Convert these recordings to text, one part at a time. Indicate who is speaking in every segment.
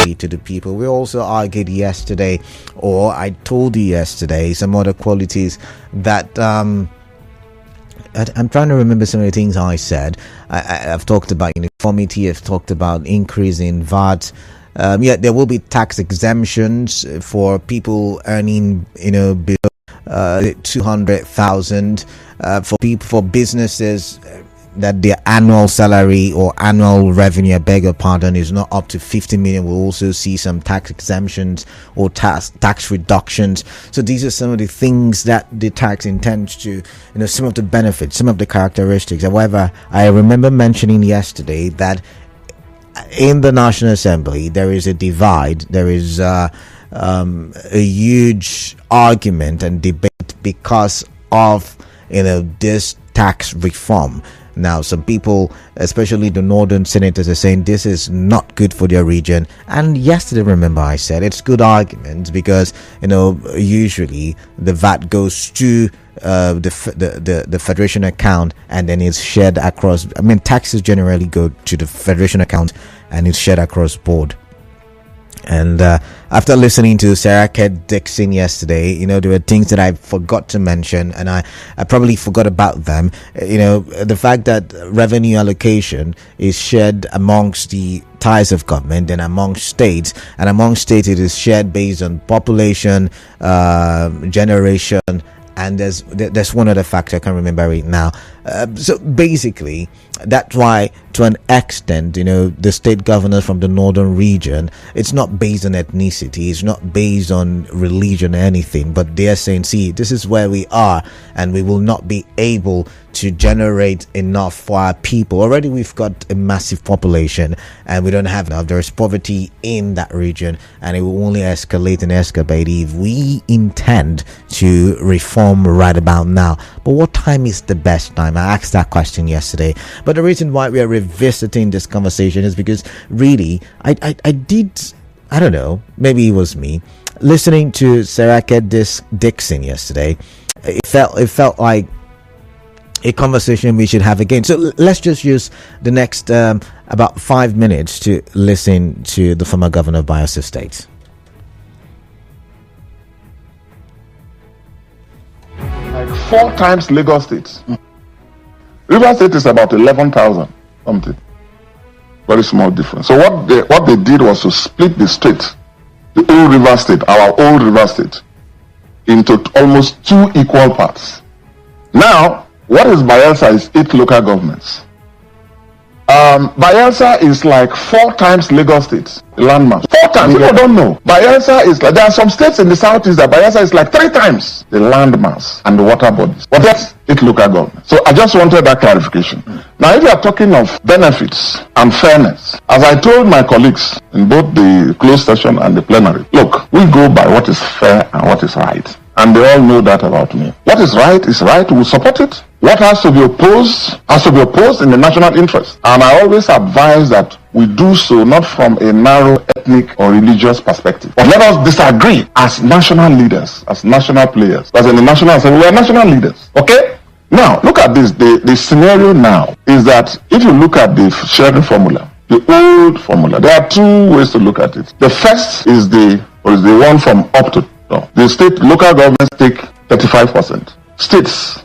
Speaker 1: to the people. We also argued yesterday, or I told you yesterday, some other qualities that I'm trying to remember some of the things I said. I've talked about uniformity. I've talked about increase in VAT. There will be tax exemptions for people earning, below 200,000. For businesses that their annual salary or annual revenue, I beg your pardon, is not up to 50 million. We'll also see some tax exemptions or tax reductions. So these are some of the things that the tax intends to, some of the benefits, some of the characteristics. However, I remember mentioning yesterday that in the National Assembly there is a divide. There is a huge argument and debate because of this tax reform. Now, some people, especially the northern senators, are saying this is not good for their region. And yesterday, remember, I said it's good arguments because usually the VAT goes to the federation account and then it's shared across. Taxes generally go to the federation account and it's shared across board. And after listening to Sarah Ked Dixon yesterday, there were things that I forgot to mention, and I probably forgot about them. The fact that revenue allocation is shared amongst the ties of government and amongst states, and amongst states it is shared based on population, generation, and there's one other factor I can't remember right now. So basically, that's why, to an extent, the state governors from the northern region, it's not based on ethnicity, it's not based on religion or anything, but they're saying, see, this is where we are, and we will not be able to generate enough for our people. Already we've got a massive population and we don't have enough. There is poverty in that region, and it will only escalate and escalate if we intend to reform right about now. But what time is the best time? I asked that question yesterday. But the reason why we are revisiting this conversation is because really I don't know, maybe it was me, listening to Sarah Ked Dixon yesterday, it felt like a conversation we should have again. So let's just use the next about 5 minutes to listen to the former governor of Bayelsa State.
Speaker 2: Like 4 times Lagos State. River State is about 11,000 something. Very small difference. So what they did was to split the state, the old River State, our old River State, into almost 2 equal parts. Now, what is Bayelsa is 8 local governments. Bayelsa is like 4 times Lagos State, the landmass. 4 times. People don't know. Bayelsa is like, there are some states in the southeast that Bayelsa is like 3 times the landmass and the water bodies. But that's 8 local governments. So I just wanted that clarification. Now, if you are talking of benefits and fairness, as I told my colleagues in both the closed session and the plenary, look, we go by what is fair and what is right. And they all know that about me. What is right, we support it. What has to be opposed in the national interest. And I always advise that we do so not from a narrow ethnic or religious perspective. But let us disagree as national leaders, as national players. Because in the national assembly, we are national leaders. Okay? Now, look at this. The scenario now is that if you look at the sharing formula, the old formula, there are 2 ways to look at it. The first is the one from up to down. The state, local governments take 35%. States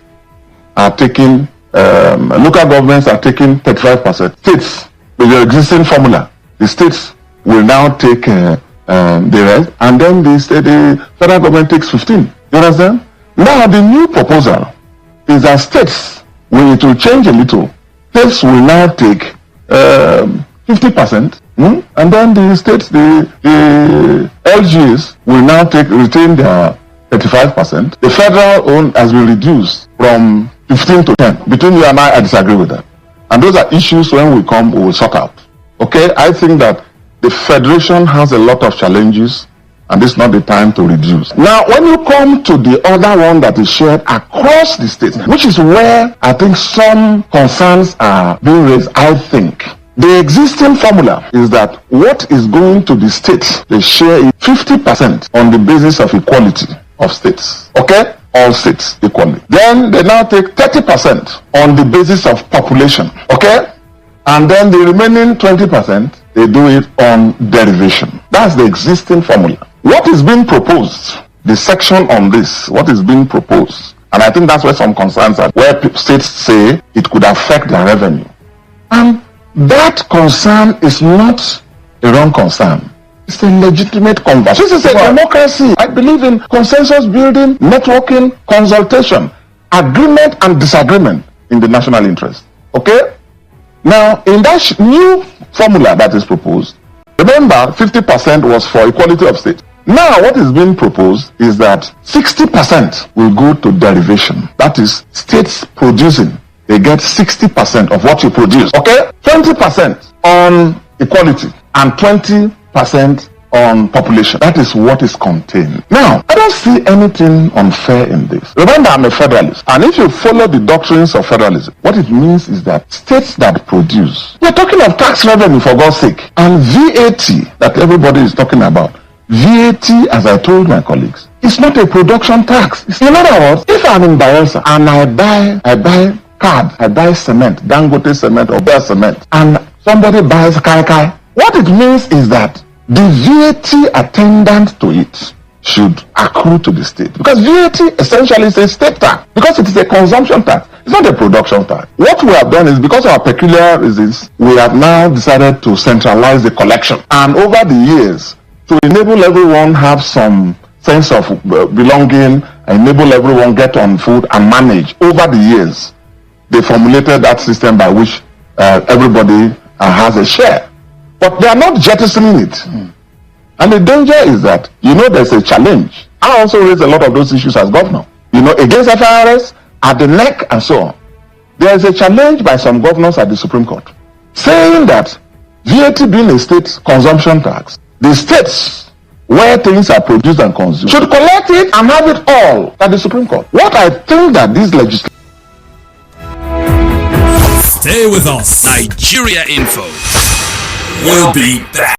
Speaker 2: are taking, local governments are taking 35%. States, with your existing formula, the states will now take the rest, and then the federal government takes 15. You understand? Now, the new proposal is that states, when it will change a little, states will now take 50%, and then the states, the LGs will now retain their 35%. The federal own has been reduced from 15 to 10. Between you and I disagree with that. And those are issues when we will sort out. Okay, I think that the federation has a lot of challenges, and this is not the time to reduce. Now, when you come to the other one that is shared across the states, which is where I think some concerns are being raised, I think. The existing formula is that what is going to the states, they share 50% on the basis of equality of states. Okay? All states equally. Then they now take 30% on the basis of population. Okay? And then the remaining 20%, they do it on derivation. That's the existing formula. What is being proposed, the section on this, what is being proposed, and I think that's where some concerns are, where states say it could affect their revenue. And that concern is not a wrong concern. It's a legitimate conversation. This is a democracy. I believe in consensus building, networking, consultation, agreement and disagreement in the national interest. Okay? Now, in that new formula that is proposed, remember 50% was for equality of states. Now, what is being proposed is that 60% will go to derivation. That is, states producing, they get 60% of what you produce. Okay? 20% on equality and 20% on population. That is what is contained. Now, I don't see anything unfair in this. Remember, I'm a federalist. And if you follow the doctrines of federalism, what it means is that states that produce, we're talking of tax revenue for God's sake, and VAT that everybody is talking about. VAT, as I told my colleagues, is not a production tax. In other words, if I'm in Bayelsa and I buy card, I buy cement, Dangote cement or Bear cement, and somebody buys Kai, what it means is that the VAT attendant to it should accrue to the state. Because VAT essentially is a state tax. Because it is a consumption tax. It's not a production tax. What we have done is, because of our peculiar reasons, we have now decided to centralize the collection. And over the years, to enable everyone have some sense of belonging, enable everyone get on food and manage, over the years, they formulated that system by which everybody has a share. But they are not jettisoning it. And the danger is that, there's a challenge. I also raised a lot of those issues as governor. Against FIRS, at the neck and so on. There is a challenge by some governors at the Supreme Court, saying that VAT being a state consumption tax, the states where things are produced and consumed should collect it and have it all at the Supreme Court. What I think that this legislation...
Speaker 3: Stay with us. Nigeria Info. We'll be back.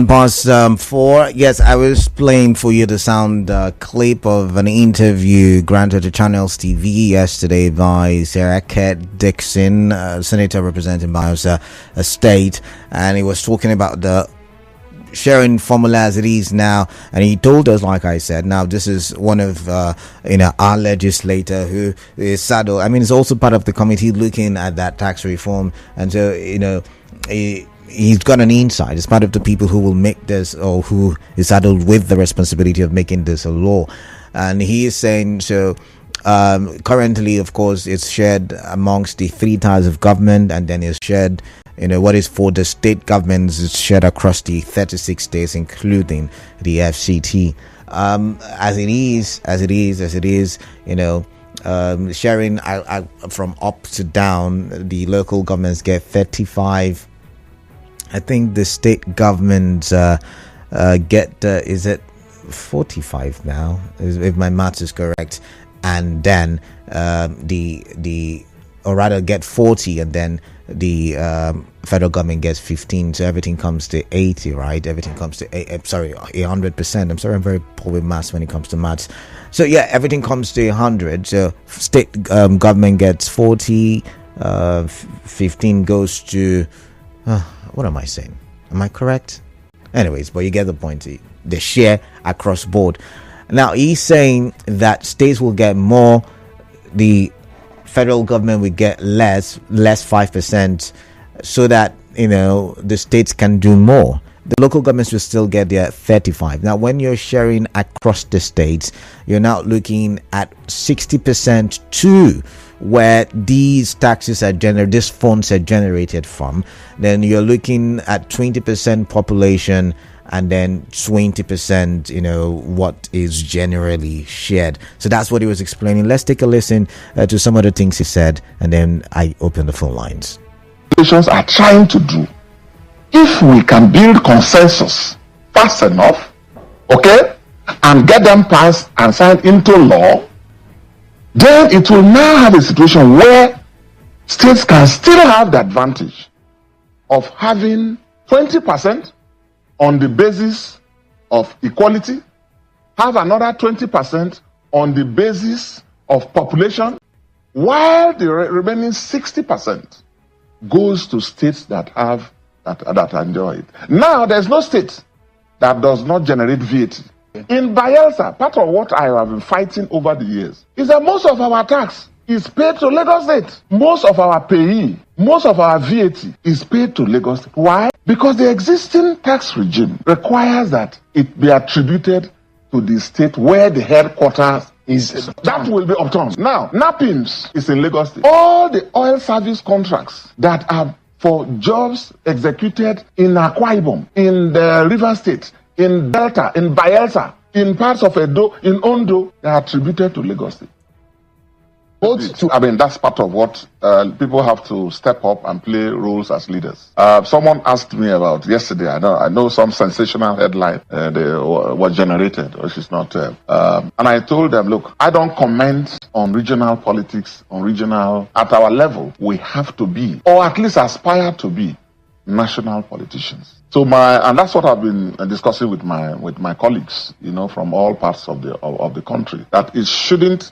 Speaker 1: Past 4. Yes, I was playing for you the sound clip of an interview granted to Channels TV yesterday by Sarah Kate Dixon, senator representing Bayelsa State, and he was talking about the sharing formula as it is now, and he told us, like I said, now this is one of our legislator who is saddled. I mean, it's also part of the committee looking at that tax reform, and so he's got an insight. It's part of the people who will make this, or who is saddled with the responsibility of making this a law. And he is saying, so currently, of course, it's shared amongst the 3 tiers of government, and then it's shared, what is for the state governments is shared across the 36 states, including the FCT. As it is, sharing from up to down, the local governments get 35. I think the state governments get is it 45 now, if my maths is correct, and then or rather get 40, and then the federal government gets 15, so everything comes to 80, right? Everything comes to 100%. I'm sorry, I'm very poor with maths when it comes to maths. So yeah, everything comes to 100. So state government gets 40, 15 goes to what am I saying? Am I correct? Anyways, but you get the point. The share across board. Now he's saying that states will get more, the federal government will get less 5%, so that the states can do more. The local governments will still get their 35. Now, when you're sharing across the states, you're now looking at 60% to where these taxes are these funds are generated from. Then you're looking at 20% population, and then 20%, what is generally shared. So that's what he was explaining. Let's take a listen to some of the things he said, and then I open the phone lines.
Speaker 2: Nations are trying to do. If we can build consensus fast enough, okay, and get them passed and signed into law, then it will now have a situation where states can still have the advantage of having 20% on the basis of equality, have another 20% on the basis of population, while the remaining 60% goes to states that have that enjoy it. Now, there's no state that does not generate VAT. In Bayelsa, part of what I have been fighting over the years is that most of our tax is paid to Lagos State. Most of our payee, most of our VAT is paid to Lagos State. Why? Because the existing tax regime requires that it be attributed to the state where the headquarters is. That will be upturned. Now, NAPIMS is in Lagos State. All the oil service contracts that are for jobs executed in Akwa Ibom, in the River State, in Delta, in Bayelsa, in parts of Edo, in Ondo, they are attributed to Lagos State. That's part of what people have to step up and play roles as leaders. Someone asked me about yesterday. I know some sensational headline was generated, which is not. And I told them, look, I don't comment on regional politics, at our level. We have to be, or at least aspire to be, national politicians. So and that's what I've been discussing with my colleagues, from all parts of the country, that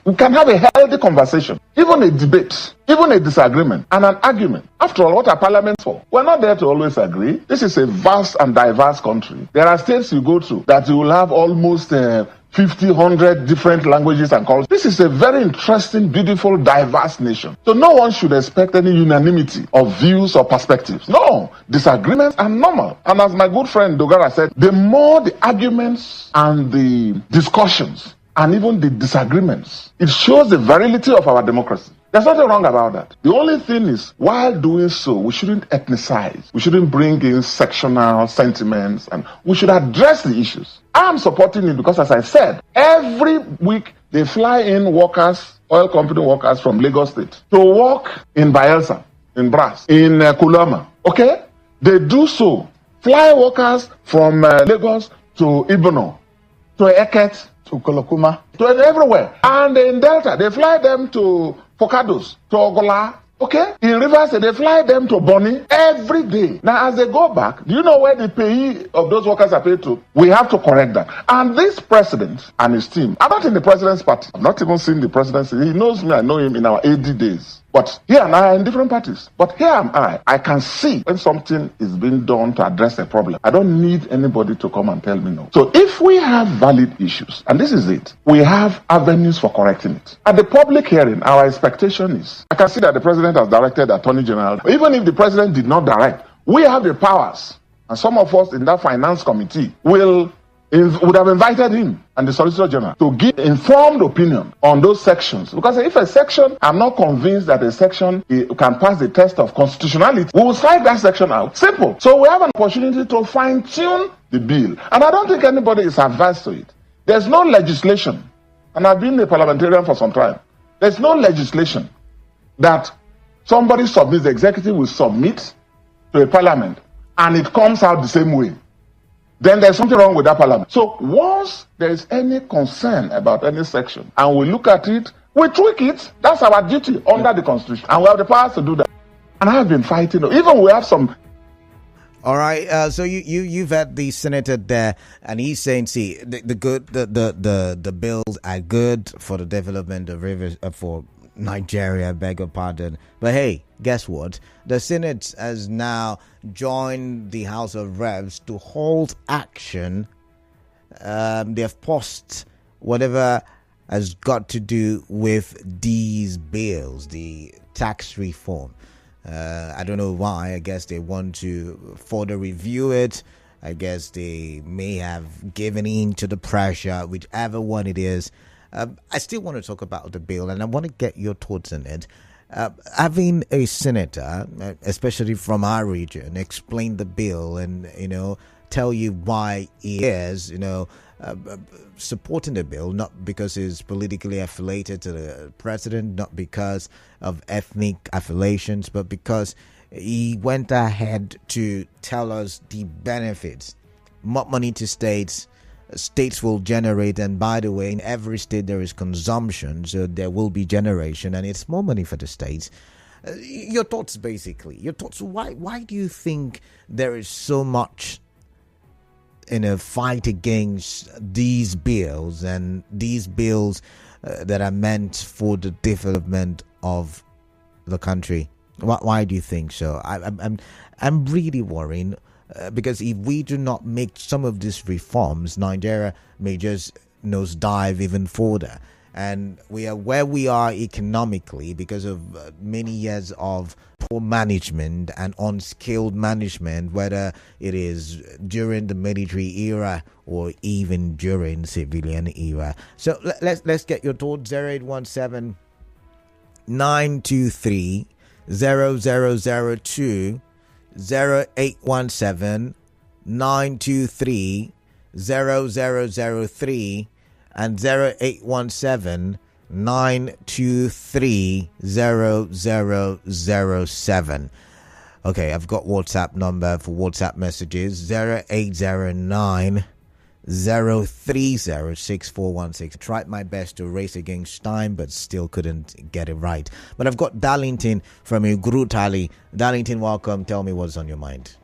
Speaker 2: we can have a healthy conversation, even a debate, even a disagreement, and an argument. After all, what are parliaments for? We're not there to always agree. This is a vast and diverse country. There are states you go to that you will have almost 50, 100 different languages and cultures. This is a very interesting, beautiful, diverse nation. So no one should expect any unanimity of views or perspectives. No, disagreements are normal. And as my good friend Dogara said, the more the arguments and the discussions and even the disagreements, it shows the virility of our democracy. There's nothing wrong about that. The only thing is, while doing so, we shouldn't ethnicize. We shouldn't bring in sectional sentiments, and we should address the issues. I'm supporting it because, as I said, every week they fly in workers, oil company workers from Lagos State to work in Bayelsa, in Brass, in Kulama. Okay? They do so. Fly workers from Lagos to Ibono, to Eket, to Kolokuma, to everywhere. And in Delta, they fly them to Focados, to Ogola, Okay? In Rivers, they fly them to Bonny every day. Now, as they go back, do you know where the pay of those workers are paid to? We have to correct that. And this president and his team, I'm not in the president's party. I've not even seen the presidency. He knows me. I know him in our AD days. But here and I are in different parties. But here am I. I can see when something is being done to address a problem. I don't need anybody to come and tell me no. So if we have valid issues, and this is it, we have avenues for correcting it. At the public hearing, our expectation is, I can see that the president has directed the Attorney General. Even if the president did not direct, we have the powers. And some of us in that finance committee would have invited him and the Solicitor General to give informed opinion on those sections. Because if a section, I'm not convinced that a section can pass the test of constitutionality, we will strike that section out. Simple. So we have an opportunity to fine-tune the bill. And I don't think anybody is adverse to it. There's no legislation, and I've been a parliamentarian for some time, there's no legislation that somebody submits, the executive will submit to a parliament, and it comes out the same way. Then there's something wrong with that parliament. So once there is any concern about any section and we look at it, we tweak it. That's our duty under the Constitution. And we have the powers to do that. And I have been fighting. Even we have some.
Speaker 1: All right. So you've had the senator there, and he's saying, see, the bills are good for the development of rivers for Nigeria, beg your pardon. But hey, guess what? The Senate has now joined the House of Reps to hold action. They have paused whatever has got to do with these bills, the tax reform. I don't know why. I guess they want to further review it. I guess they may have given in to the pressure, whichever one it is. I still want to talk about the bill, and I want to get your thoughts on it. Having a senator, especially from our region, explain the bill and, tell you why he is, supporting the bill, not because he's politically affiliated to the president, not because of ethnic affiliations, but because he went ahead to tell us the benefits. More money to states will generate, and by the way, in every state there is consumption, so there will be generation, and it's more money for the states. Your thoughts, why do you think there is so much in a fight against these bills, and these bills that are meant for the development of the country? Why do you think so? I'm really worrying. Because if we do not make some of these reforms, Nigeria may just nosedive even further. And we are where we are economically because of many years of poor management and unskilled management, whether it is during the military era or even during civilian era. So let's get your thoughts. 0817 923 0002 0817 923 0003 and 0817 923 0007. Okay, I've got WhatsApp number for WhatsApp messages 0809 0306416. Tried my best to race against time, but still couldn't get it right. But I've got Darlington from Ugrutali. Darlington, welcome. Tell me what's on your mind.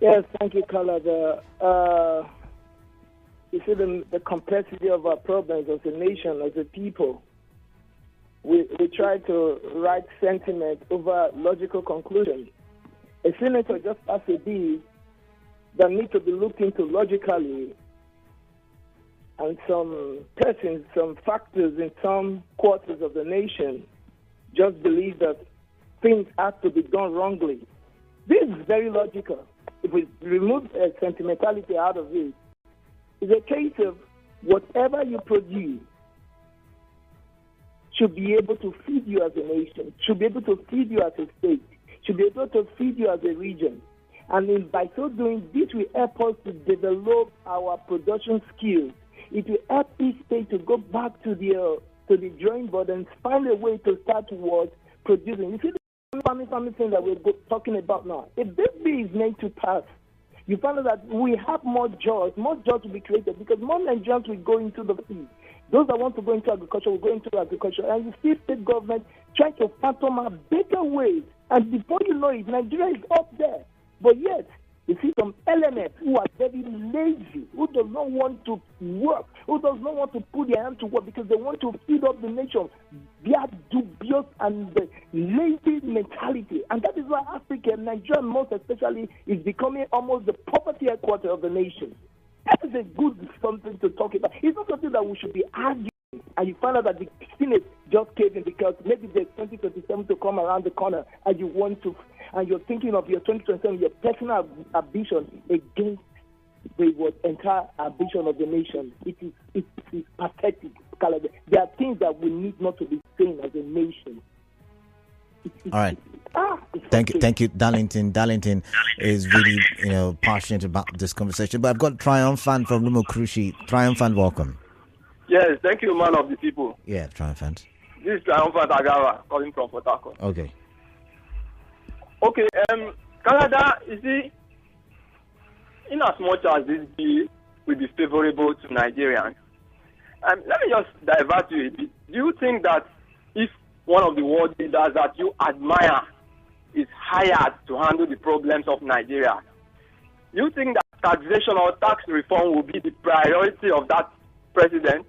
Speaker 4: Yes, thank you, Kalada. You see the complexity of our problems as a nation, as a people. We try to write sentiment over logical conclusions. A senator just passed a bill that need to be looked into logically, and some persons, some factors in some quarters of the nation just believe that things have to be done wrongly. This is very logical. If we remove sentimentality out of it, it's a case of whatever you produce should be able to feed you as a nation, should be able to feed you as a state, should be able to feed you as a region. And by so doing, this will help us to develop our production skills. It will help each state to go back to the drawing board and find a way to start towards producing. You see the family thing that we're talking about now. If this bill is meant to pass, you find out that we have more jobs will be created because more Nigerians will go into the field. Those that want to go into agriculture will go into agriculture. And you see state government trying to fathom a better ways. And before you know it, Nigeria is up there. But yet, you see some elements who are very lazy, who do not want to work, who does not want to put their hand to work because they want to feed up the nation. They are dubious and lazy mentality. And that is why Africa, Nigeria most especially, is becoming almost the poverty headquarters of the nation. That is a good something to talk about. It's not something that we should be arguing. And you find out that the Senate just caved in because maybe there's 2027 to come around the corner and you want to, and you're thinking of your 2027, your personal ambition against the entire ambition of the nation. It is pathetic. There are things that we need not to be saying as a nation.
Speaker 1: All right. Thank you, Darlington. Darlington is really, passionate about this conversation. But I've got Triumphant from Lumokrushi. Triumphant, welcome.
Speaker 5: Yes, thank you, man of the people.
Speaker 1: Yeah, Triumphant.
Speaker 5: This is Triumphant Agara calling from Port Harcourt.
Speaker 1: Okay.
Speaker 5: Okay, Canada, you see, in as much as this bill will be favorable to Nigerians, let me just divert you a bit. Do you think that if one of the world leaders that you admire is hired to handle the problems of Nigeria, do you think that taxation or tax reform will be the priority of that president?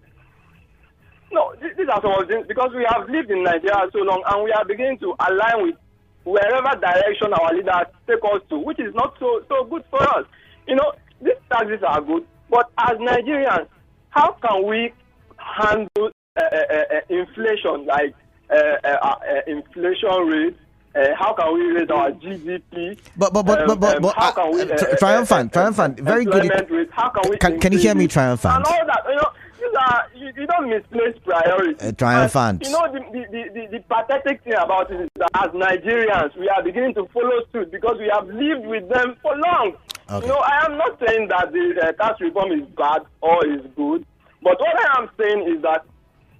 Speaker 5: No, these are some of the things, because we have lived in Nigeria so long and we are beginning to align with wherever direction our leaders take us to, which is not so good for us. These taxes are good, but as Nigerians, how can we handle inflation, like inflation rate? How can we raise our GDP?
Speaker 1: But
Speaker 5: how can we
Speaker 1: Triumphant, very good.
Speaker 5: Rate? How can we?
Speaker 1: Can you hear me, Triumphant?
Speaker 5: And all that, you don't misplace priorities.
Speaker 1: Triumphant.
Speaker 5: The pathetic thing about it is that as Nigerians, we are beginning to follow suit because we have lived with them for long.
Speaker 1: Okay.
Speaker 5: I am not saying that the tax reform is bad or is good, but what I am saying is that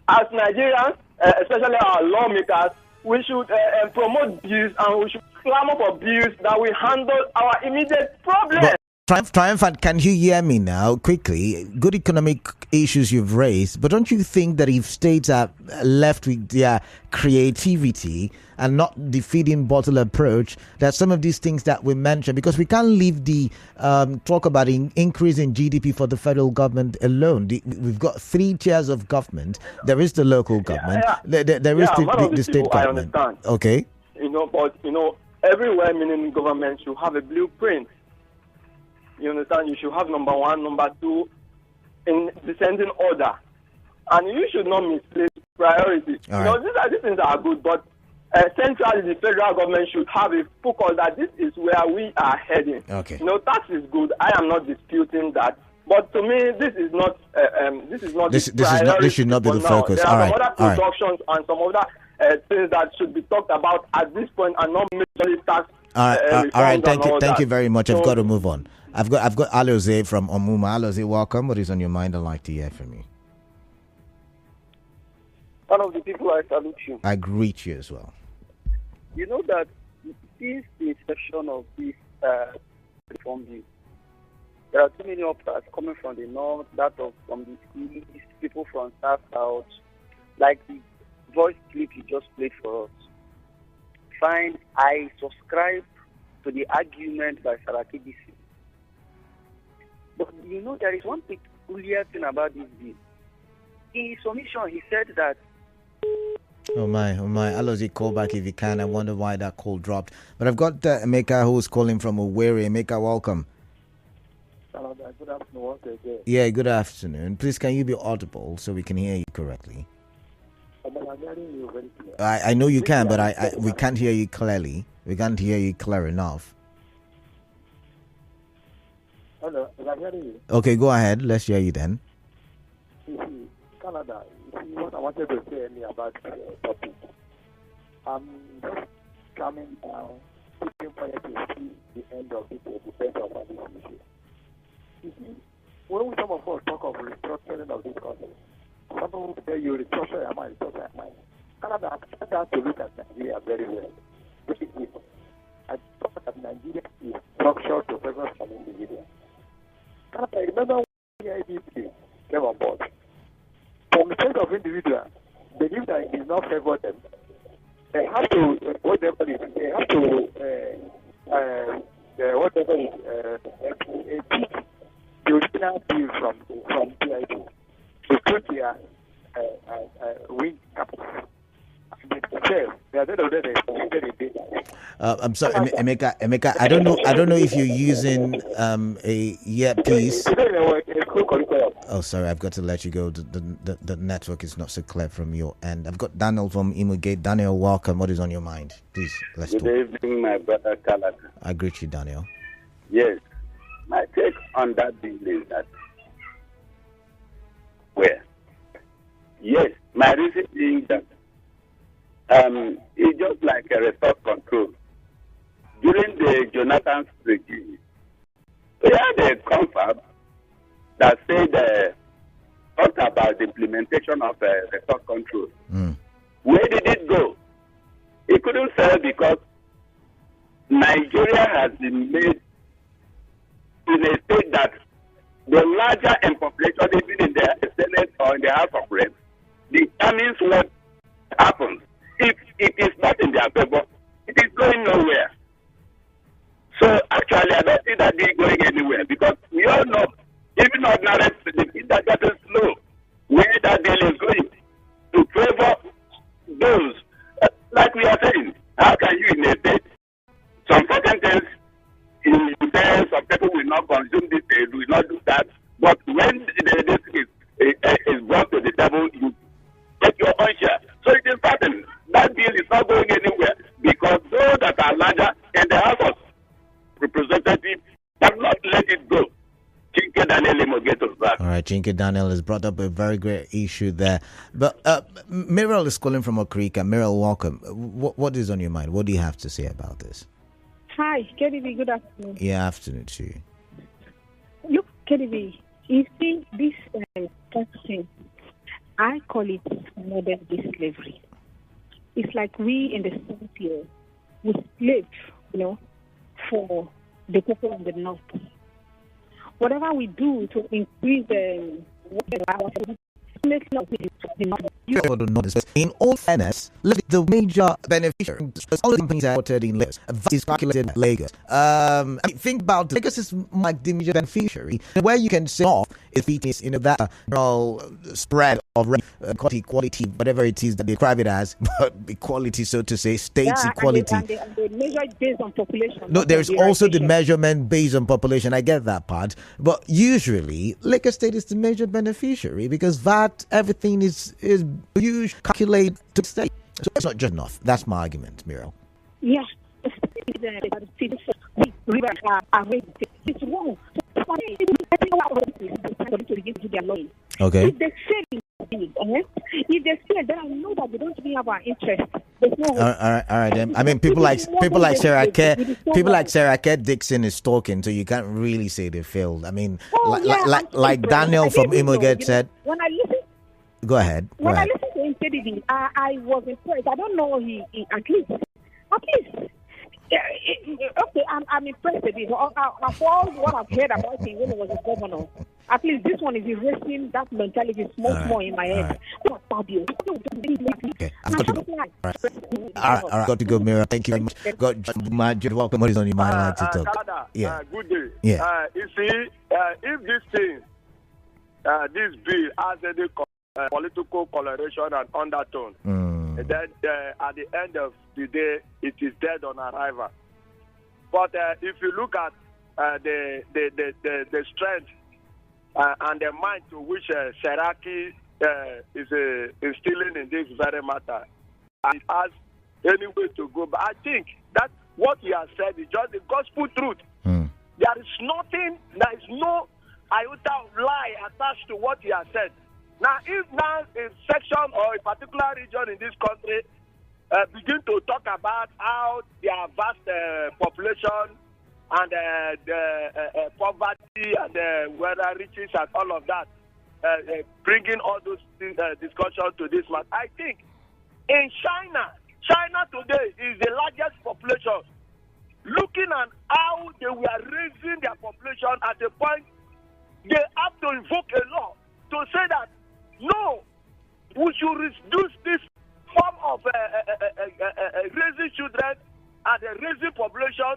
Speaker 5: as Nigerians, especially our lawmakers, we should promote bills and we should clamor for bills that will handle our immediate problems.
Speaker 1: Triumphant, can you hear me now? Quickly, good economic issues you've raised, but don't you think that if states are left with their creativity and not the feeding bottle approach, that some of these things that we mentioned, because we can't leave the talk about increase in GDP for the federal government alone. We've got three tiers of government. There is the local government. There is the state government.
Speaker 5: I understand.
Speaker 1: Okay.
Speaker 5: But everywhere, meaning government should have a blueprint. You understand? You should have number one, number two, in descending order. And you should not misplace priority. These things are good, but centrally the federal government should have a focus that this is where we are heading.
Speaker 1: Okay.
Speaker 5: Tax is good. I am not disputing that. But to me, this is not
Speaker 1: this should not be the focus.
Speaker 5: There are some other productions and some other things that should be talked about at this point and not majorly tax.
Speaker 1: All right. Thank you very much. I've got to move on. I've got Aloze from Omuma. Aloze, welcome. What is on your mind? I'd like to hear from you.
Speaker 6: One of the people, I salute you.
Speaker 1: I greet you as well.
Speaker 6: You know that since the inception of this reform bill, there are too many operas coming from the north, from the east, people from south, like the voice clip you just played for us. Fine, I subscribe to the argument by Saraki DC. But there is one peculiar thing about this bill. In his submission, he said that.
Speaker 1: Oh my. Alozi, call back if you can. I wonder why that call dropped. But I've got Emeka who's calling from Owerri. Emeka, welcome.
Speaker 7: Good afternoon once again.
Speaker 1: Yeah, good afternoon. Please, can you be audible so we can hear you correctly?
Speaker 7: I'm hearing you very clear.
Speaker 1: I know you can, but we can't hear you clearly. We can't hear you clear enough.
Speaker 7: Hello, I'm hearing you.
Speaker 1: Okay, go ahead. Let's hear you then.
Speaker 7: You see, Canada, what I wanted to say about the topic. I'm just coming down, looking for to see the end of this debate on this issue. You see, when some of us talk of restructuring of this country, some people say you restructure your mind, Canada has to look at Nigeria very well. I thought that Nigeria is structured to favor some individuals. Canada, I remember when the IDP came on board. From the original bill from PID to put their wing capacity.
Speaker 1: I'm sorry, Emeka. I don't know if you're using a earpiece. Oh, sorry, I've got to let you go. The network is not so clear from your end. I've got Daniel from Imogate. Daniel, welcome. What is on your mind? Please, let's talk.
Speaker 8: Good evening, my brother Kalaka.
Speaker 1: I greet you, Daniel.
Speaker 8: Yes, my take on that bill is that, yes, my reason is that it's just like a resource control. During the Jonathan's regime, we had a confab that said, talked about the implementation of resource control. Where did it go? It couldn't sell because Nigeria has been made in a state that the larger in population, even in the Senate or in the House of Reps, determines what happens. If it is not in their favor, it is going nowhere. So actually, I don't see that deal going anywhere because we all know, even ordinary citizens, that is slow. Where that deal is going to favor those, like we are saying, how can you in a state, some certain things, you say some people will not consume this, they will not do that, but when this is brought to the table, you take your own share. So it is certain that deal is not going anywhere because those that are larger in the House of Representatives have not let it go. Chinke Daniel get us back.
Speaker 1: All right, Chinke Daniel has brought up a very great issue there. But Muriel is calling from Okrika. Muriel, welcome. What is on your mind? What do you have to say about this?
Speaker 9: Hi, KDB, good afternoon.
Speaker 1: Yeah, afternoon to you.
Speaker 9: Look, KDB, you see this thing, I call it modern day slavery. It's like we in the South here, we slave, for the people in the North. Whatever we do to increase
Speaker 1: in all fairness, look at the major beneficiary. All the companies are quoted in Lagos. VAT is calculated in Lagos. Think about Lagos is like the major beneficiary. Where you can say off is that spread of equality, whatever it is that they describe it as, but equality, so to say, states equality.
Speaker 9: And they measure it based on population.
Speaker 1: No, there's also the measurement based on population. I get that part, but usually Lagos State is the major beneficiary because VAT, everything is huge, calculate to state. So it's not just enough. That's my argument, Muriel.
Speaker 9: Yeah. It's wrong.
Speaker 1: Okay.
Speaker 9: If they say that I know that they don't even have our interest. All
Speaker 1: right. Then. I mean, people like Sarah Kerr Dixon is talking, so you can't really say they failed. I mean, like Daniel from Imogate said.
Speaker 9: When I listen,
Speaker 1: go ahead.
Speaker 9: I listened to him say I was impressed. I don't know he at least. Okay, I'm impressed with it. For all what I've heard about him when he was a governor, at least this one is erasing that mentality more in my head.
Speaker 1: Okay, I've got to go. All right, got to go, Mira. Thank you very much. Welcome. What is on your mind? I like to talk.
Speaker 10: Canada,
Speaker 1: yeah.
Speaker 10: Good day.
Speaker 1: Yeah.
Speaker 10: You see, if this thing, this bill has any political coloration and undertone, then at the end of the day, it is dead on arrival. But if you look at the strength and the mind to which Seraki is instilling in this very matter, and has any way to go. But I think that what he has said is just the gospel truth. There is nothing, there is no iota of lie attached to what he has said. Now, if now a section or a particular region in this country begin to talk about how their vast population and the poverty and weather riches and all of that, bringing all those discussions to this matter, I think in China today is the largest population. Looking at how they were raising their population at the point they have to invoke a law to say that no, we should reduce this form of raising children and raising population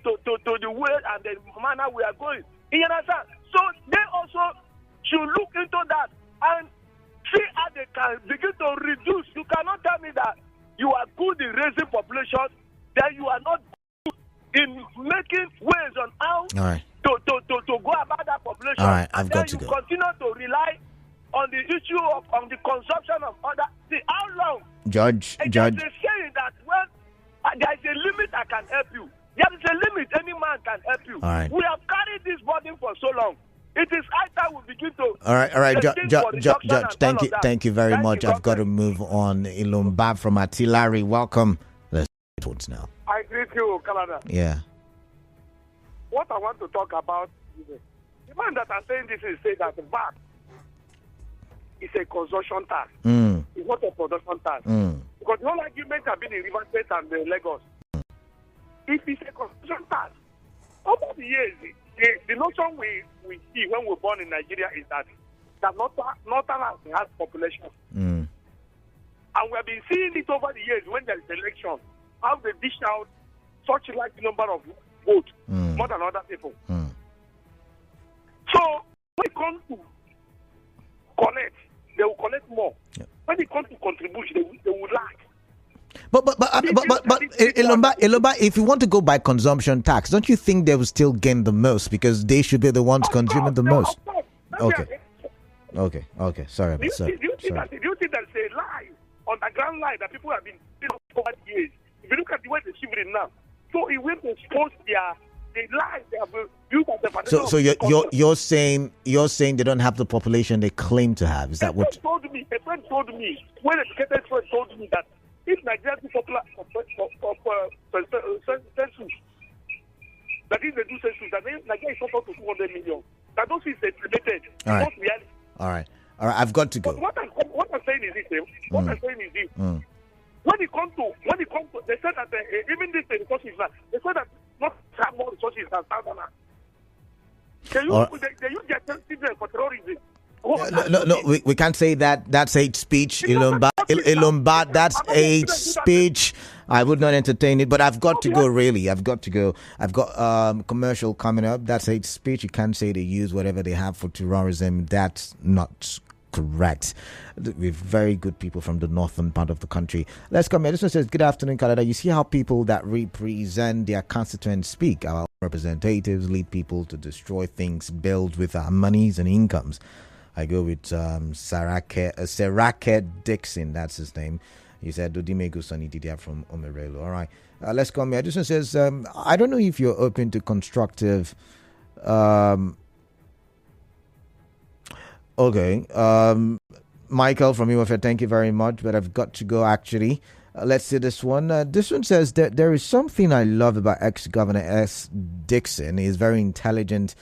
Speaker 10: to the way and the manner we are going. You understand? So they also should look into that and see how they can begin to reduce. You cannot tell me that you are good in raising population, then you are not good in making ways on how to go about that population.
Speaker 1: All right, I've got to
Speaker 10: go.
Speaker 1: go.
Speaker 10: Continue to rely on the issue of on the consumption of other. See how long?
Speaker 1: Judge.
Speaker 10: There's a saying that when there is a limit, I can help you. There is a limit, any man can help you.
Speaker 1: All right.
Speaker 10: We have carried this burden for so long. It is high time we begin to.
Speaker 1: All right, Judge. Thank you very much. I've got to move on. Ilumba from Artillery, welcome. Let's get now.
Speaker 10: I greet you, Canada.
Speaker 1: Yeah.
Speaker 10: What I want to talk about is the man that are saying this is saying that the VAT is a consumption tax. It's not a production tax. Because no argument have been in River State and Lagos. If it's a consumption tax, over the years, the notion we see when we're born in Nigeria is that Northern has population. And we have been seeing it over the years when there is election, how they dish out such a large number of votes, more than other people. So when it comes to collect, they will collect more. Yeah. When it comes to contribution, they will lack.
Speaker 1: But Ilumba, if you want to go by consumption tax, don't you think they will still gain the most because they should be the ones consuming the most? Okay. Sorry.
Speaker 10: Do you think that there's a lie, underground lie that people have been over the years? If you look at the way they're shivering now, so it will expose the lies they have used as the foundation.
Speaker 1: So you're saying they don't have the population they claim to have? Is that what?
Speaker 10: A friend told me, when educated friend told me that if Nigeria is popular for census, that is they do census, that Nigeria is not to 200 million. That those is estimated.
Speaker 1: All right. I've got to go.
Speaker 10: But what I'm saying is this. When it comes to, they said that even this resources now, they said that not have more resources than Southern. They use their children for terrorism.
Speaker 1: No, we can't say that. That's hate speech, Ilumba. That's hate speech. I would not entertain it, but I've got to go, really. I've got to go. I've got commercial coming up. That's hate speech. You can't say they use whatever they have for terrorism. That's not correct. With very good people from the northern part of the country. Let's come here. This one says, good afternoon, Canada. You see how people that represent their constituents speak. Our representatives lead people to destroy things built with our monies and incomes. I go with Serake Dixon, that's his name. He said, Dodimegu Sonny Didia from Omerelo. All right, let's come here. This one says, I don't know if you're open to constructive. Michael from UFA, thank you very much, but I've got to go actually. Let's see this one. This one says that there is something I love about ex-Governor S. Dixon. He's very intelligent.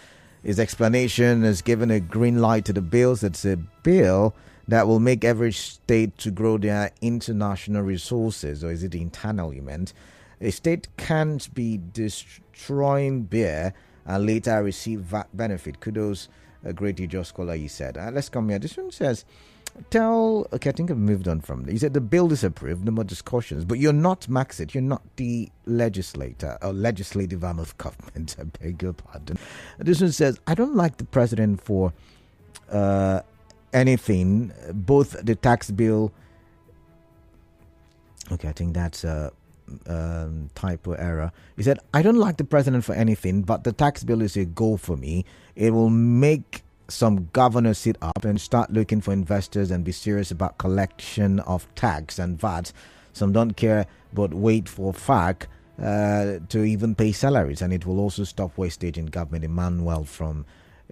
Speaker 1: His explanation has given a green light to the bills. It's a bill that will make every state to grow their international resources, or is it internal you meant? A state can't be destroying beer and later receive VAT benefit. Kudos, a great just scholar, he said. Let's come here. This one says, I think I've moved on from there. He said the bill is approved, no more discussions, but you're not Maxit, you're not the legislator or legislative arm of government. I beg your pardon. This one says, I don't like the president for anything, both the tax bill. Okay, I think that's a typo error. He said, I don't like the president for anything, but the tax bill is a goal for me. It will make some governors sit up and start looking for investors and be serious about collection of tax and VAT. Some don't care but wait for FAC to even pay salaries, and it will also stop wastage in government. Emmanuel from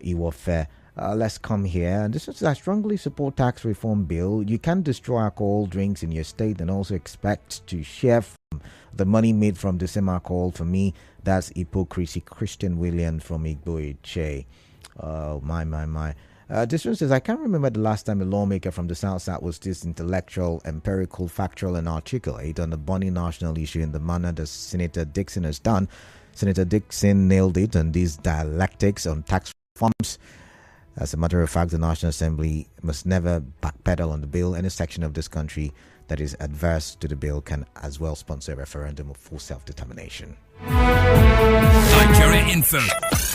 Speaker 1: Iwofe. Let's come here. This is, I strongly support tax reform bill. You can't destroy alcohol drinks in your state and also expect to share from the money made from the same alcohol. For me, that's hypocrisy. Christian William from Igbo Che. Oh, my. This one says, I can't remember the last time a lawmaker from the South was this intellectual, empirical, factual, and articulate on the burning national issue in the manner that Senator Dixon has done. Senator Dixon nailed it on these dialectics on tax reforms. As a matter of fact, the National Assembly must never backpedal on the bill. Any section of this country that is adverse to the bill can as well sponsor a referendum of full self-determination.
Speaker 3: Info.